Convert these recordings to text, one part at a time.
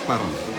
Pardon.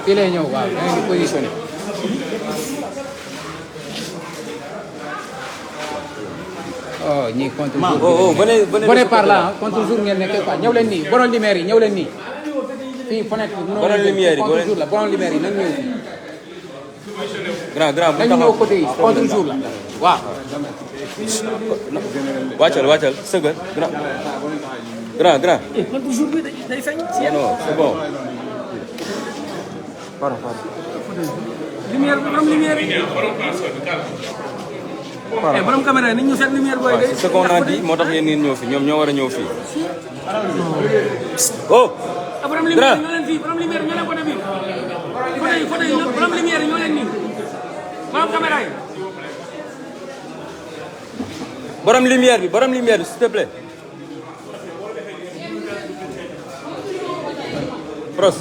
fii lay ñëw waaw da ngeen di positionné. oh ñii contre jour. venez par là contre jour ngeen nekk quoi ñëw leen nii borom lumière yi ñëw leen nii. fii fenêtre bi borom lumière yi contre jour la borom lumière yi nañ ñëw fii. grand nañ ñëw côté yi contre jour la waaw. wàccal sëgal grand. contre jour bi day feeñ. non c'est bon. Pardon. lumière borom lumière yi. borom caméra yi nañ ñu seet lumière booy. c'est ce qu'on a dit moo tax yéen ngeen ñëw fi ñoom ñoo war a ñëw fii. oh. borom lumière ñoo leen fii borom lumière ñoo leen côté bi. côté yi borom lumière ñoo leen nii. borom caméra yi. borom lumière bi s'il te plaît. Pros.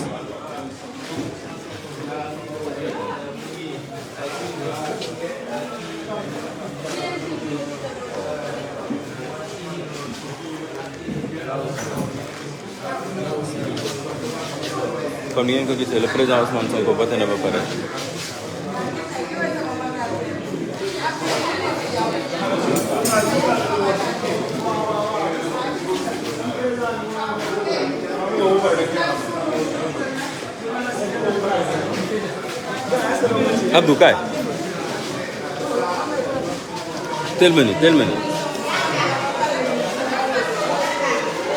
comme ni ngeen ko gisee le président Ousmane Sonko voté na ba pare. Abdou kaay. teel ma ni.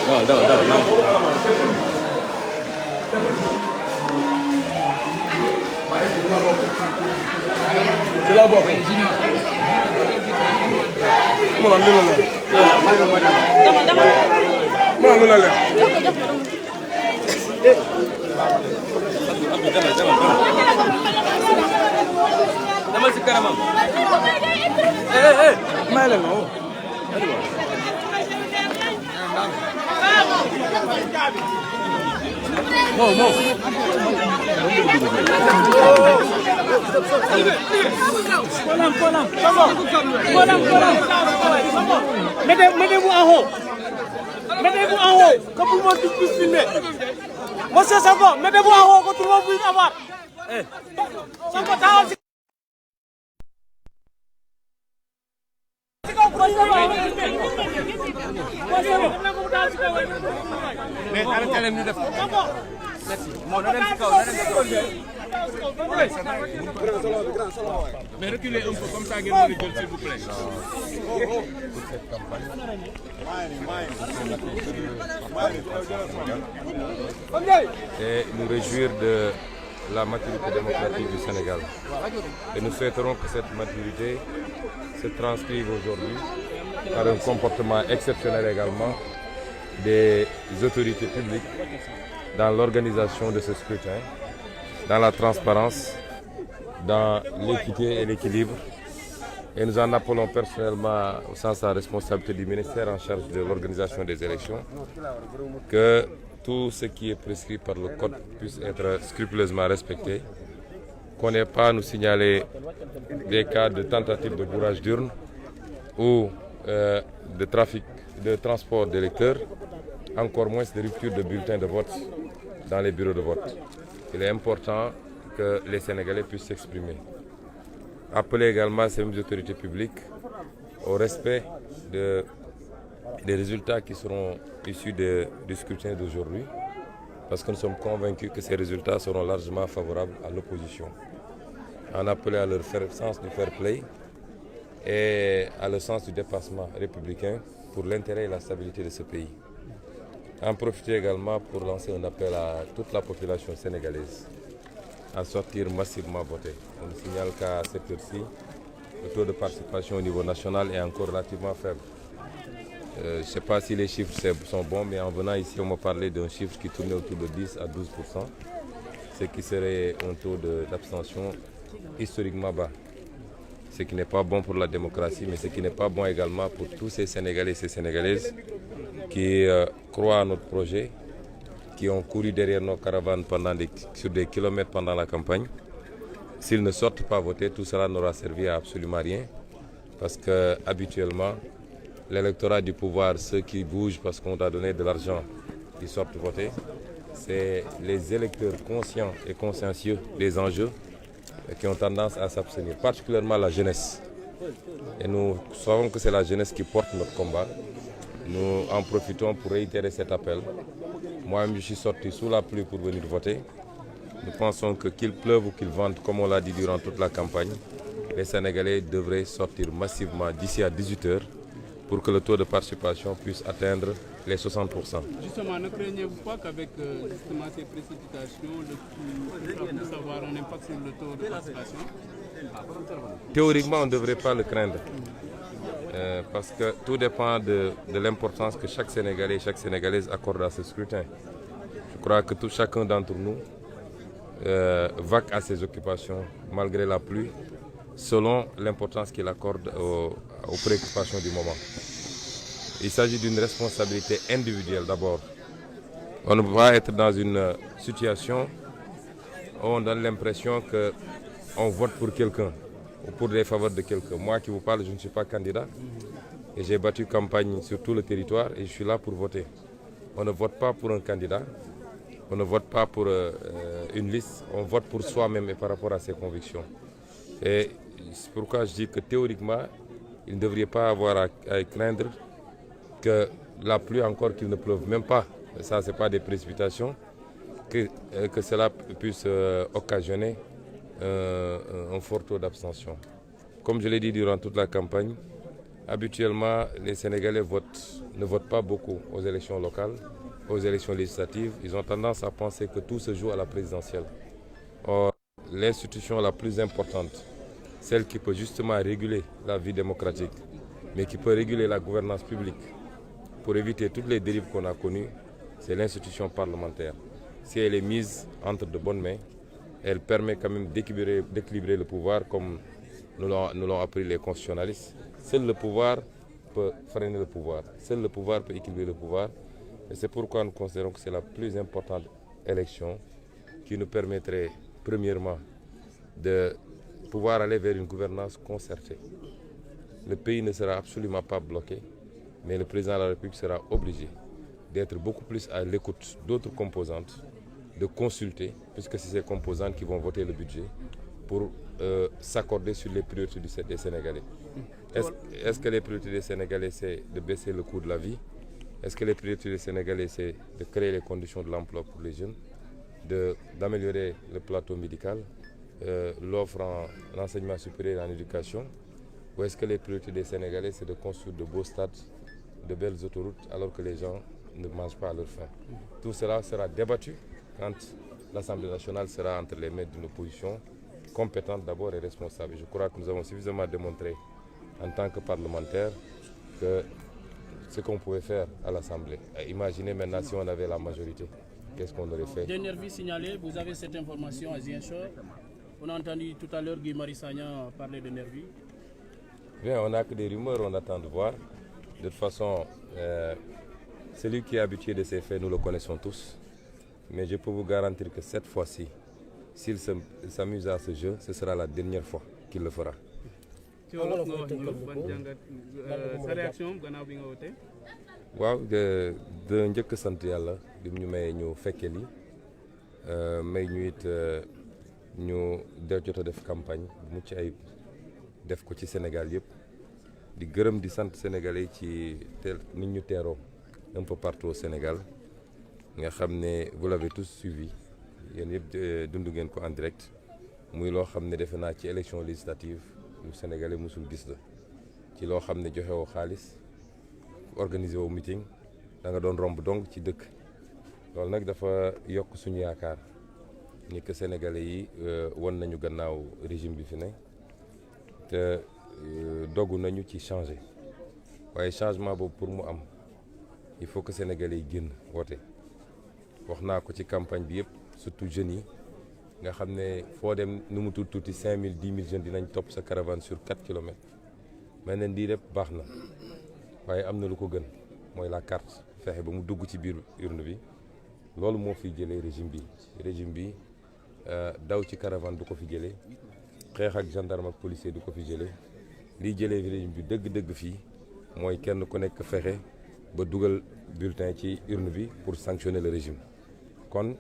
waaw dawal. ci la bokk. mu naan lu la leer. mu naan lu la leer. demal si kanamam. may leen ma Mettez-vous en haut. Mettez-vous en haut. Que tout le monde puisse filmer. Monsieur Sango, mettez-vous en haut que tout le monde puisse avoir. Sango, taxaw si. mais arrêté leen ñu def ko. merci moo na dem si kaw mais reculez un peu comme ça ngeen mën a jël s'il vous plaît. Et nous réjouir de la maturité démocratique du Sénégal. Et nous souhaiterons que cette maturité se transcrive aujourd'hui par un comportement exceptionnel également des autorités publiques dans l'organisation de ce scrutin, dans la transparence, dans l'équité et l'équilibre. Et nous en appelons personnellement au sens de la responsabilité du ministère en charge de l'organisation des élections, que tout ce qui est prescrit par le code puisse être scrupuleusement respecté, qu'on n'ait pas à nous signaler des cas de tentative de bourrage d'urne ou de trafic, de transport d'électeurs, encore moins de rupture de bulletins de vote dans les bureaux de vote. Il est important que les Sénégalais puissent s'exprimer. Appeler également ces mêmes autorités publiques au respect des résultats qui seront issus du scrutin d'aujourd'hui, parce que nous sommes convaincus que ces résultats seront largement favorables à l'opposition. En appelant à leur sens du fair play et a le sens du dépassement républicain pour l'intérêt et la stabilité de ce pays. En profiter également pour lancer un appel à toute la population sénégalaise à sortir massivement voter. On signale qu'à cette heure-ci, le taux de participation au niveau national est encore relativement faible. Je ne sais pas si les chiffres sont bons, mais en venant ici, on m'a parlé d'un chiffre qui tournait autour de 10 à 12%, ce qui serait un taux d'abstention historiquement bas. Ce qui n'est pas bon pour la démocratie, mais ce qui n'est pas bon également pour tous ces Sénégalais et ces Sénégalaises qui croient à notre projet, qui ont couru derrière nos caravanes sur des kilomètres pendant la campagne. S'ils ne sortent pas voter, tout cela n'aura servi à absolument rien, parce que habituellement, l'électorat du pouvoir, ceux qui bougent parce qu'on a donné de l'argent, qui sortent voter, c'est les électeurs conscients et consciencieux des enjeux qui ont tendance à s'abstenir, particulièrement la jeunesse. Et nous savons que c'est la jeunesse qui porte notre combat. Nous en profitons pour réitérer cet appel. Moi-même, je suis sorti sous la pluie pour venir voter. Nous pensons que qu'il pleuve ou qu'il vente, comme on l'a dit durant toute la campagne, les Sénégalais devraient sortir massivement d'ici à 18h pour que le taux de participation puisse atteindre les 60%. Justement, ne craignez-vous pas qu'avec justement ces précipitations, ça puisse avoir un impact sur le taux de participation? Théoriquement, on ne devrait pas le craindre. Parce que tout dépend de l'importance que chaque Sénégalais et chaque Sénégalaise accorde à ce scrutin. Je crois que chacun d'entre nous vaque à ses occupations malgré la pluie, selon l'importance qu'il accorde aux préoccupations du moment. Il s'agit d'une responsabilité individuelle d'abord. On ne peut pas être dans une situation où on donne l'impression qu'on vote pour quelqu'un ou pour les faveurs de quelqu'un. Moi qui vous parle, je ne suis pas candidat et j'ai battu campagne sur tout le territoire et je suis là pour voter. On ne vote pas pour un candidat, on ne vote pas pour une liste, on vote pour soi-même et par rapport à ses convictions. Et c'est pourquoi je dis que théoriquement, il ne devrait pas avoir à craindre que la pluie, encore qu'il ne pleuve même pas, ça c'est pas des précipitations, que cela puisse occasionner un fort taux d'abstention. Comme je l'ai dit durant toute la campagne, habituellement les Sénégalais ne votent pas beaucoup aux élections locales, aux élections législatives. Ils ont tendance à penser que tout se joue à la présidentielle. Or, l'institution la plus importante, celle qui peut justement réguler la vie démocratique, mais qui peut réguler la gouvernance publique pour éviter toutes les dérives qu'on a connues, c'est l'institution parlementaire. Si elle est mise entre de bonnes mains, elle permet quand même d'équilibrer le pouvoir comme nous l'ont appris les constitutionnalistes. Seul le pouvoir peut freiner le pouvoir, seul le pouvoir peut équilibrer le pouvoir. Et c'est pourquoi nous considérons que c'est la plus importante élection qui nous permettrait premièrement de pouvoir aller vers une gouvernance concertée. Le pays ne sera absolument pas bloqué, mais le président de la République sera obligé d'être beaucoup plus à l'écoute d'autres composantes, de consulter, puisque c'est ces composantes qui vont voter le budget, pour s'accorder sur les priorités des Sénégalais. Est-ce que les priorités des Sénégalais, c'est de baisser le coût de la vie? Est-ce que les priorités des Sénégalais, c'est de créer les conditions de l'emploi pour les jeunes, d'améliorer le plateau médical, l'offre en enseignement supérieur et en éducation? Ou est-ce que les priorités des Sénégalais, c'est de construire de beaux stades, de belles autoroutes, alors que les gens ne mangent pas à leur faim? Tout cela sera débattu quand l'Assemblée nationale sera entre les mains d'une opposition compétente d'abord et responsable. Je crois que nous avons suffisamment démontré en tant que parlementaires que ce qu'on pouvait faire à l'Assemblée. Imaginez maintenant si on avait la majorité, qu'est-ce qu'on aurait fait? Des nervis signalés, vous avez cette information à Ziguinchor. On a entendu tout à l'heure Guy Marius Sagna parler de nervis. Bien, on n'a que des rumeurs, on attend de voir. De toute façon, celui qui est habitué de ces faits, nous le connaissons tous. Mais je peux vous garantir que cette fois-ci, s'il s'amuse à ce jeu, ce sera la dernière fois qu'il le fera. Sa réaction gannaaw bi nga wote? waaw de njëkk sant yàlla bi ñu may ñu fekke li may ñu it ñu jot a def campagne bu mucc ayib def ko ci Sénégal yëpp di gërëm di sant Sénégalais ci nit ñu teeroo un peu partout au Sénégal nga xam ne vous l'avez tous suivi yéen yëpp dund ngeen ko en direct muy loo xam ne defe naa ci élection législative lu Sénégalais musul gis la ci loo xam ne joxe woo xaalis organiser woo meeting da nga doon romb donc ci dëkk loolu nag dafa yokk suñu yaakaar ni que sénégalais yi won nañu gannaaw régime bi fi ne te dogu nañu ci changer waaye changement boobu pour mu am il faut que sénégalais yi génn woote wax naa ko ci campagne bi yëpp surtout jeunes yi nga xam ne foo dem nu mu tuuti 5000 10 000 jeunes dinañ topp sa caravane sur 4 kilomètres mais neen lii lépp baax na waaye am na lu ko gën mooy la carte fexe ba mu dugg ci biir urne bi loolu moo fiy jëlee régime bi daw ci caravane du ko fi jëlee xeex ak gendarme ak policier du ko fi jëlee liy jëlee régime bi dëgg-dëgg fii mooy kenn ku nekk fexe ba dugal bulletin ci urne bi pour sanctionner le régime kon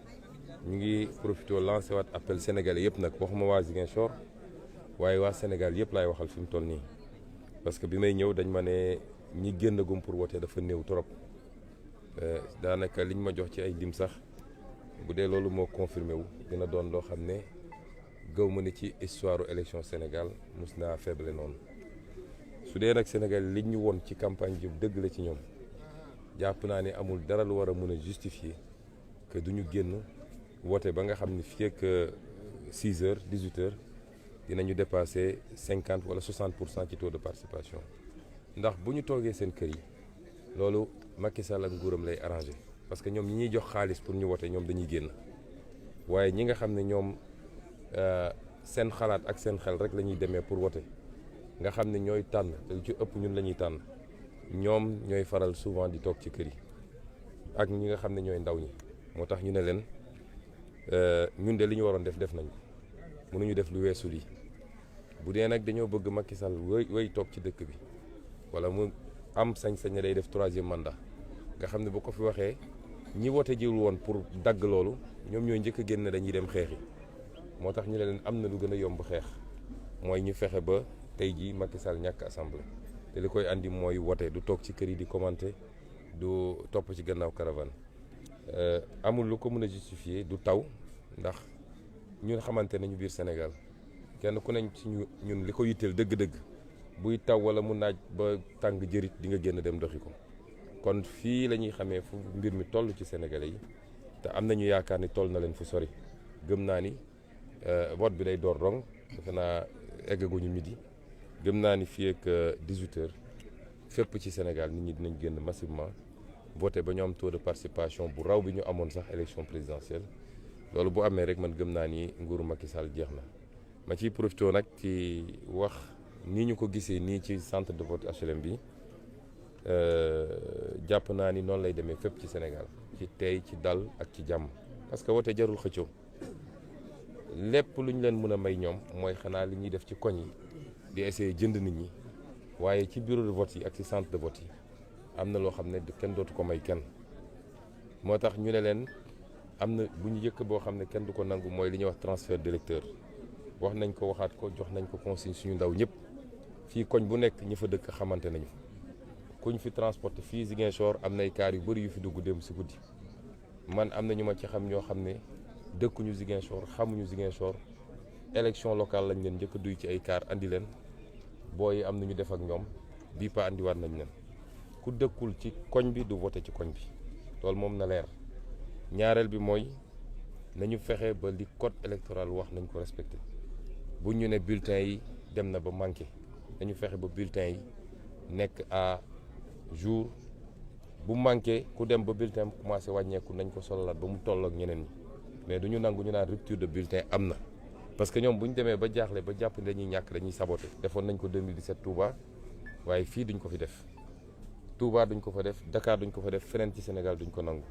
ñu ngi profité lancé waat appel sénégalais yëpp nag waxuma waa Ziguinchor waaye waa Sénégal yëpp laay waxal fi mu toll nii parce que bi may ñëw dañ ma ne ñi génn gum pour wote dafa néew trop daanaka liñ ma jox ci ay lim sax bu dee loolu moo confirmé wu dina doon loo xam ne gëw ma ne ci histoire élection Sénégal mus naa faible noonu su dee nag Sénégal liñ ñu woon ci campagne bi dëgg la ci ñoom jàpp naa ne amul dara lu war a mën a justifier que du ñu génn wote ba nga xam ne fii ak 6 heures 18 heures dinañu dépasser 50 wala 60% ci taux de participation ndax bu ñu toogee seen kër yi loolu Macky Sall ak nguuram lay arrangé parce que ñoom ñi ñuy jox xaalis pour ñu wote ñoom dañuy génn waaye ñi nga xam ne ñoom seen xalaat ak seen xel rek la ñuy demee pour wote nga xam ne ñooy tànn te lu ci ëpp ñun la ñuy tànn ñoom ñooy faral souvent di toog ci kër yi ak ñi nga xam ne ñooy ndaw ñi moo tax ñu ne leen ñun de li ñu waroon def nañ ko mënuñu def lu weesu lii bu dee nag dañoo bëgg Macky Sall wéy toog ci dëkk bi wala mu am sañ-sañ ne day def 3e mandat nga xam ne bu ko fi waxee ñi wote jiwul woon pour dagg loolu ñoom ñooy njëkk a génn dañuy dem xeexi moo tax ñu ne leen am na lu gën a yomb xeex mooy ñu fexe ba tey jii Macky Sall ñàkk assemblée te li koy andi mooy wote du toog ci kër yi di commenter du topp ci gannaaw caravane amul lu ko mën a justifier du taw ndax ñun xamante nañu biir Sénégal kenn ku neñ ci ñun li ko yitteel dëgg-dëgg buy taw wala mu naaj ba tàng jërit di nga génn dem doxi ko kon fii la ñuy xamee fu mbir mi toll ci Sénégalais yi te am nañu yaakaar ni toll na leen fu sori gëm naa ni vote bi day door dong defe naa eggaguñu midi gëm naa ni fii ak 18 heures fépp ci Sénégal nit ñi dinañ génn massivement voté ba ñu am taux de participation bu raw bi ñu amoon sax élection présidentielle loolu bu amee rek man gëm naa ni nguuru Macky Sall jeex na ma ciy profité nag ci wax ni ñu ko gisee nii ci centre de vote HLM bi jàpp naa ni noonu lay demee fépp ci Sénégal ci tey ci dal ak ci jàmm parce que wote jarul xëccoo lépp lu ñu leen mën a may ñoom mooy xanaa li ñuy def ci koñ yi di essayer jënd nit ñi waaye ci bureau de vote yi ak ci centre de vote yi am na loo xam ne kenn dootu ko may kenn moo tax ñu ne leen am na bu ñu yëkk boo xam ne kenn du ko nangu mooy li ñuy wax transfert d'électeur wax nañ ko waxaat ko jox nañ ko consigne suñu ndaw ñëpp fii koñ bu nekk ñi fa dëkk xamante nañu kuñ fi transporté fii Ziguinchor am nay kaar yu bëri yu fi dugg dem si guddi man am na ñu ma ci xam ñoo xam ne dëkkuñu Ziguinchor xamuñu Ziguinchor élection locale lañ leen njëkk a duy ci ay kaar andi leen booy am na ñu def ak ñoom bii pa andiwaat nañ leen ku dëkkul ci koñ bi du voté ci koñ bi loolu moom na leer ñaareel bi mooy nañu fexe ba li code électoral wax nañ ko respecté bu ñu ne bulletin yi dem na ba manqué nañu fexe ba bulletin yi nekk à jour bu manqué ku dem ba bulletin commencé wàññeeku nañ ko sololaat ba mu toll ak ñeneen ñi mais du ñu nangu ñu naan rupture de bulletin am na parce que ñoom bu ñu demee ba jaaxle ba jàpp ne dañuy ñàkk dañuy saboté defoon nañ ko 2017 Touba waaye fii duñ ko fi def Touba duñ ko fa def Dakar duñ ko fa def feneen ci Sénégal duñ ko nangu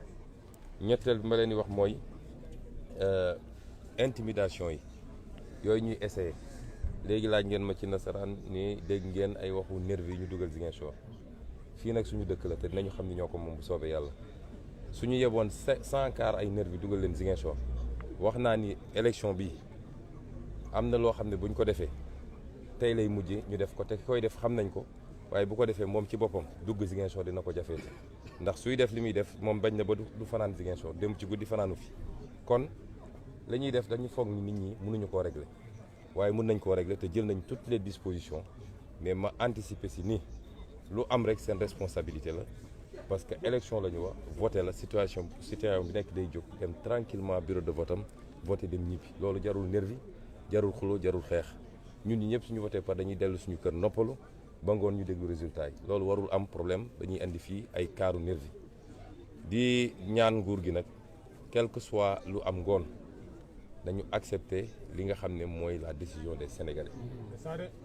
ñetteel bi ma leen di wax mooy intimidation yi yooyu ñuy essayé léegi laaj ngeen ma ci nasaraan ni dégg ngeen ay waxu nervi yi ñu dugal Ziguinchor fii nag suñu dëkk la te dinañu xam ni ñoo ko moom bu soobee yàlla suñu yeboon 100 car ay nervi dugal leen Ziguinchor wax naa ni élection bi am na loo xam ne buñ ko defee tey lay mujje ñu def ko te koy def xam nañ ko waaye bu ko defee moom ci boppam dugg Ziguinchor dina ko jafeete ndax suy def li muy def moom bañ na ba du fanaan Ziguinchor dem ci guddi fanaanu fi kon la ñuy def dañu foog ni nit ñi mënuñu koo régler waaye mën nañ koo régler te jël nañ toutes les dispositions mais ma anticiper si nii lu am rek seen responsabilité la parce que élection la ñu wax voté la situation bi nekk day jóg dem tranquillement bureau de vote am voté dem ñibbi loolu jarul nervi jarul xuloo jarul xeex ñun ñi ñëpp suñu voté par dañuy dellu suñu kër noppalu ba ngoon ñu déglu résultat yi loolu warul am problème dañuy indi fii ay kaaru nervi di ñaan nguur gi nag quel que soit lu am ngoon nañu accepter li nga xam ne mooy la décision des Sénégalais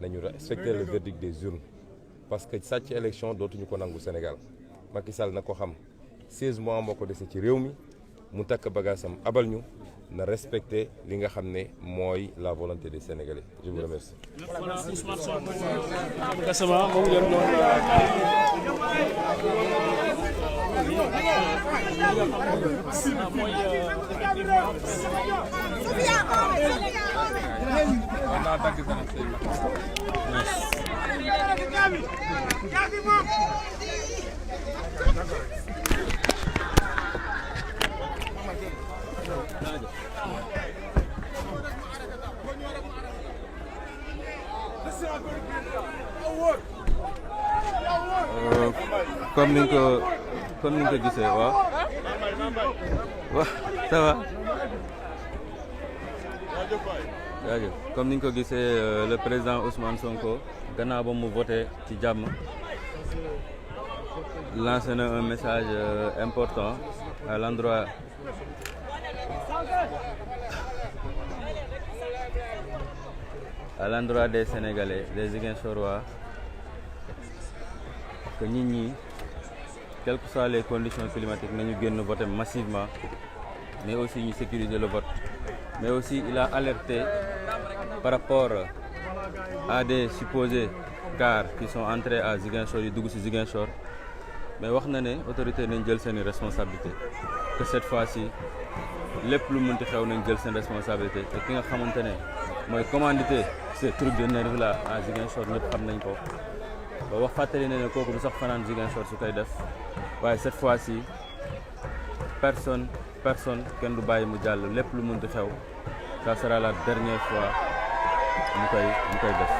nañu respecter le verdict des urnes parce que sàcc élection dootuñu ko nangu Sénégal Macky Sall na ko xam 16 mois moo ko dese ci réew mi mu takk bagaasam abal ñu na respecter li nga xam ne mooy la volonté des Sénégalais je vous remercie. Gassama moom ngeen doon comme ni nga ko gisee waaw ça va jaajëf comme ni nga ko gisee le président Ousmane Sonko gannaaw ba mu voté ci jàmm lancé na un message important à l'endroit des Sénégalais des Ziguinchorois que nit ñi quelles que soient les conditions climatiques nañu génn voter massivement mais aussi ñu sécuriser le vote mais aussi il a alerté par rapport à des supposés cars qui sont entrés à Ziguinchor yi dugg ci Ziguinchor mais wax na ne autorité nañ jël seeni responsabilité que cette fois-ci lépp lu mënti xew nañ jël seen responsabilité te ki nga xamante ne mooy commandité ces trucs de nervi là à Ziguinchor ñëpp xam nañ ko ba wax fàttali ne kooku du sax fanaan Ziguinchor su koy def waaye cette fois-ci personne kenn du bàyyi mu jàll lépp lu mënti xew ça sera la dernière fois ñu koy def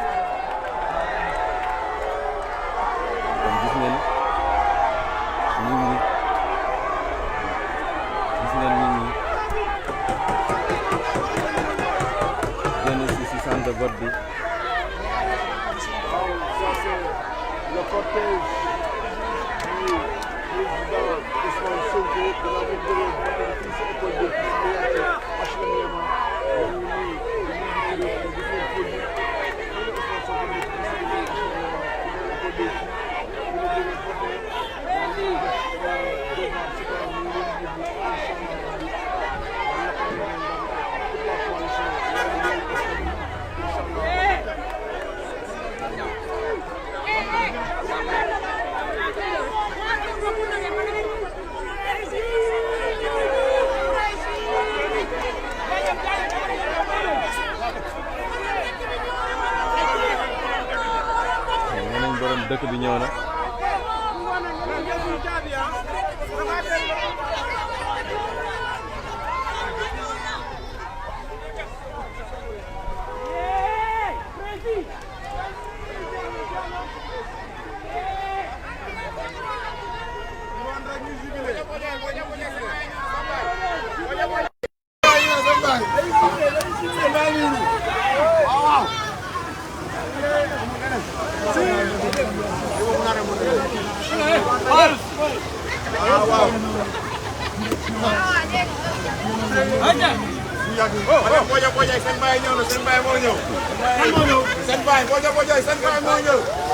kon gis ngeen nit ñi génn ci centre de vote bi. Le cortège du président Ousmane Sonko de la ville de Dakar fii si école de dëkk bi ñëw na Seen baay ñëw na, seen baay moo ñëw. Seen baay moo ñëw.